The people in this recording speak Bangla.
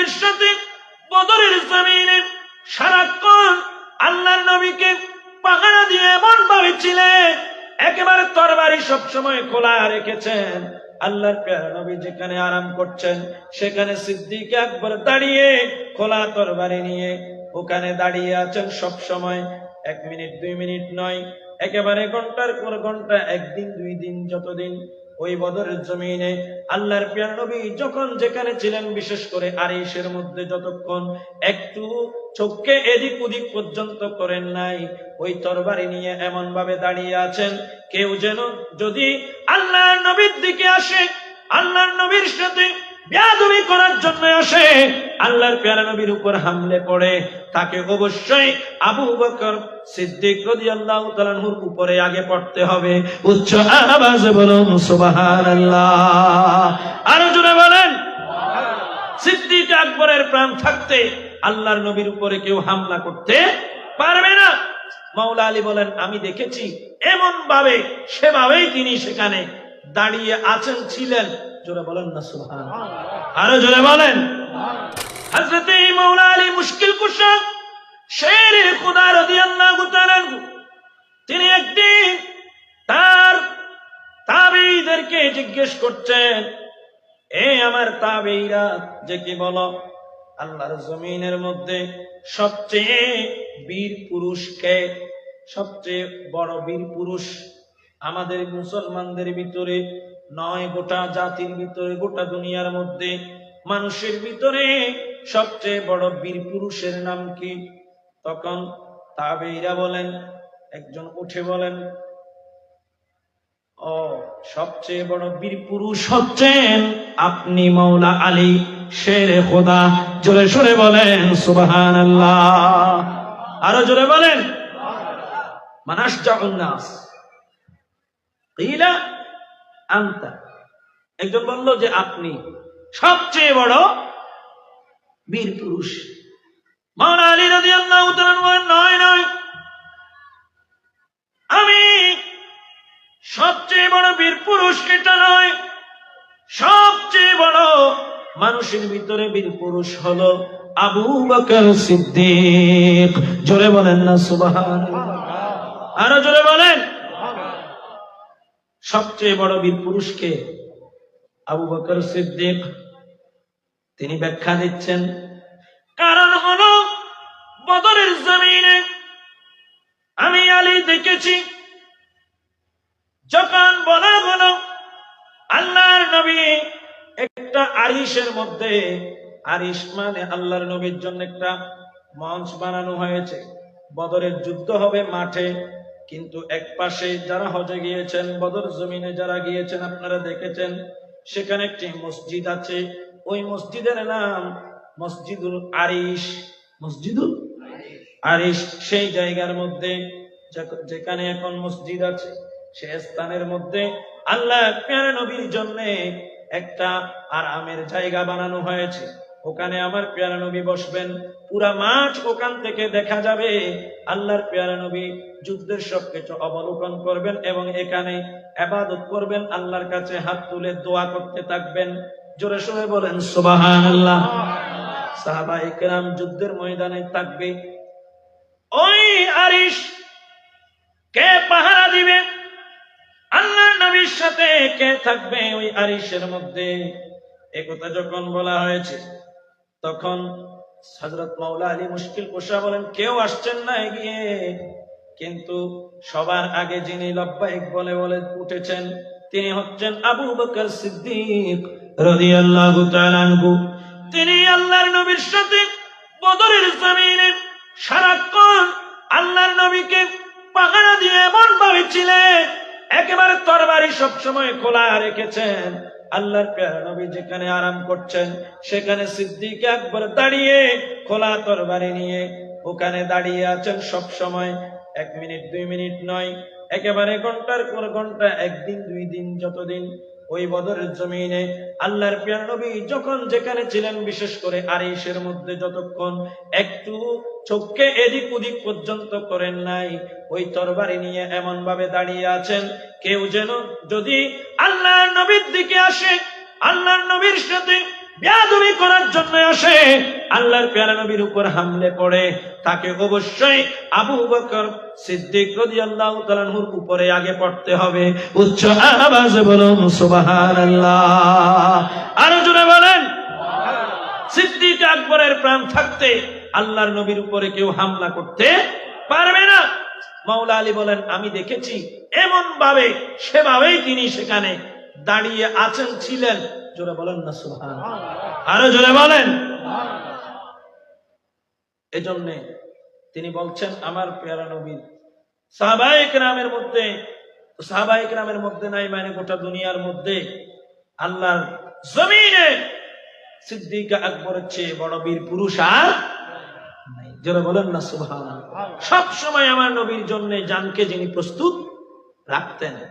নবীর সাথে বদরের জমিনে সারাক্ষণ আল্লাহর নবীকে পাহারা দিয়ে এমন ভাবে ছিলেন, একেবারে তরবারি সবসময় খোলা রেখেছেন। আল্লাহর প্যারা নবী যেখানে আরাম করছেন সেখানে সিদ্দিক আকবর দাঁড়িয়ে খোলা তরবারি নিয়ে ওখানে দাঁড়িয়ে আছেন সব সময়। 1 মিনিট 2 মিনিট নয়, একেবারে ঘন্টার পর ঘন্টা, একদিন 2 দিন, যতদিন ওই বদরের জমিনে আল্লাহর প্রিয় নবী যখন যেখানে ছিলেন, বিশেষ করে আরিশের মধ্যে যতক্ষণ একটু চোখকে এদিক ওদিক পর্যন্ত করেন নাই, ওই তরবারি নিয়ে এমন ভাবে দাঁড়িয়ে আছেন, কেউ যেন যদি আল্লাহর নবীর দিকে আসে, আল্লাহর নবীর সাথে বেয়াদবি করার জন্য আসে, আল্লাহর প্যারা নবীর উপর হামলে পড়ে, তাকে অবশ্যই আবু বকর সিদ্দিক রাদিয়াল্লাহু তাআলা আনহুর উপরে আগে পড়তে হবে। উচ্চ আওয়াজে বলুন সুবহানাল্লাহ। আরো জোরে বলেন। সিদ্দিক আকবরের প্রাণ থাকতে আল্লাহর নবীর উপরে কেউ হামলা করতে পারবে না। মাওলা আলী বলেন, আমি দেখেছি এমন ভাবে, সেভাবেই তিনি সেখানে দাঁড়িয়ে আছেন, ছিলেন। জোরে বলেন না সুবহানাল্লাহ। আরো জোরে বলেন। হযরতে মাওলা আলী মুশকিল কুশা শেরে খুদা রাদিয়াল্লাহু তাআলা আনহু, তিনি একদিন তার তাবেঈদেরকে জিজ্ঞেস করছেন, এ আমার তাবেঈরা, যে কি বলো, আল্লাহর জমিনের মধ্যে সবচেয়ে বীর পুরুষ কে? সবচেয়ে বড় বীর পুরুষ আমাদের মুসলমানদের ভিতরে নয়, গোটা জাতির ভিতরে, গোটা দুনিয়ার মধ্যে, মানুষের ভিতরে সবচেয়ে বড় বীর পুরুষের নাম কি? তখন তাবেঈরা বলেন, একজন উঠে বলেন, ও, সবচেয়ে বড় বীর পুরুষ হচ্ছেন আপনি মাওলা আলী শেরে খোদা। জোরে সোরে বলেন সুবহানাল্লাহ। আরো জোরে বলেন। মানাস জাউন নাস কিলা আনতা, একজন বলল যে আপনি সবচেয়ে বড় বীর পুরুষ। মাওলা আলী রাদিয়াল্লাহু তাআলা বলেন, নয় নয়, আমি সবচেয়ে বড় বীর পুরুষ এটা নয়, সবচেয়ে বড় মানুষের ভিতরে বীর পুরুষ হলো আবু বকর সিদ্দিক। জোরে বলেন না সুবহানাল্লাহ। আরো জোরে বলেন। সবচেয়ে বড় বীর পুরুষকে আবু বকর সিদ্দিক। তিনি ব্যাখ্যা দিচ্ছেন, কারণ হলো বদরের জমিনে আমি আলী দেখেছি, যখন বলা হলো আল্লাহর নবী একটা আরিশের মধ্যে, আরিশ মানে আল্লাহর নবীর জন্য একটা মঞ্চ বানানো হয়েছে, বদরের যুদ্ধ হবে মাঠে, কিন্তু এক পাশে যারা হজে গিয়েছেন, বদর জমিনে যারা গিয়েছেন, আপনারা দেখেছেন সেখানে একটি মসজিদ আছে, ওই মসজিদের নাম মসজিদুল আরিশ। মসজিদুল আরিশ সেই জায়গার মধ্যে, যেখানে এখন মসজিদ আছে, সে স্থানের মধ্যে আল্লাহ প্যারা নবীর জন্য একটা আরামের জায়গা বানানো হয়েছে, ওখানে আমার প্যারা নবী বসবেন। পুরা মাঠ ওখান থেকে দেখা যাবে, আল্লাহর প্যারা নবী যুদ্ধের সবকিছু অবলোকন করবেন এবং এখানে ইবাদত করবেন, আল্লাহর কাছে হাত তুলে দোয়া করতে থাকবেন। জোরে সোরে বলেন সুবহানাল্লাহ। সাহাবায়ে কেরাম যুদ্ধের ময়দানে থাকবে, ওই আরিশ কে পাহারা দিবে? আল্লাহর নবীর সাথে কে থাকবে ওই আরিশের মধ্যে? একথা যখন বলা হয়েছে, তখন হযরত মাওলা আলী মুশকিল কুশা বলেন, কেউ আসছেন না এগিয়ে, কিন্তু সবার আগে যিনি লব্বাইক বলে বলে উঠেছেন, তিনি হচ্ছেন আবু বকর সিদ্দিক রাদিয়াল্লাহু তাআলা আনহু। তিনি আল্লাহর নবীর সাথে বদরের জমিনে সারাক্ষণ আল্লাহর নবীকে পাহারা দিয়ে এমন ভাবে ছিলেন, একেবারে তরবারি সবসময় খোলা রেখেছেন। আল্লাহর প্যারা নবী যেখানে আরাম করছেন সেখানে সিদ্দিক আকবর দাঁড়িয়ে খোলা তরবারি নিয়ে ওখানে দাঁড়িয়ে আছেন সব সময়। 1 মিনিট 2 মিনিট নয়, একেবারে ঘন্টার পর ঘন্টা, একদিন 2 দিন, যতদিন ওই বদরের জমিনে আল্লাহর প্রিয় নবী যখন যেখানে ছিলেন, বিশেষ করে আরিশের মধ্যে যতক্ষণ একটু চোখকে এদিক ওদিক পর্যন্ত করেন নাই, ওই তরবারি নিয়ে এমন ভাবে দাঁড়িয়ে আছেন, কেউ যেন যদি আল্লাহর নবীর দিকে আসে, আল্লাহর নবীর সাথে বেয়াদবি করার জন্য আসে, আল্লাহর প্যারা নবীর উপর হামলে পড়ে, তাকে অবশ্যই আবু বকর সিদ্দিক রাদিয়াল্লাহু তাআলা আনহুর উপরে আগে পড়তে হবে। উচ্চ আওয়াজে বলুন সুবহানাল্লাহ। আরো জোরে বলেন। সিদ্দিক আকবরের প্রাণ থাকতে আল্লাহর নবীর উপরে কেউ হামলা করতে পারবে না। মাওলা আলী বলেন, আমি দেখেছি এমন ভাবে সেভাবেই তিনি সেখানে দাঁড়িয়ে আছেন, ছিলেন। জোরে বলেন না সুবহানাল্লাহ। আরো জোরে বলেন। এজন্য তিনি বলছেন, আমার প্যারা নবী সাহাবায়ে কেরামের মধ্যে, সাহাবায়ে কেরামের মধ্যে নাই মানে গোটা দুনিয়ার মধ্যে আল্লাহর জমিনে সিদ্দিক আকবরের চেয়ে বড় বীর পুরুষ আর নাই। যারা বলেন না সুবহানাল্লাহ। সব সময় আমার নবীর জন্য জানকে যিনি প্রস্তুত রাখতেন।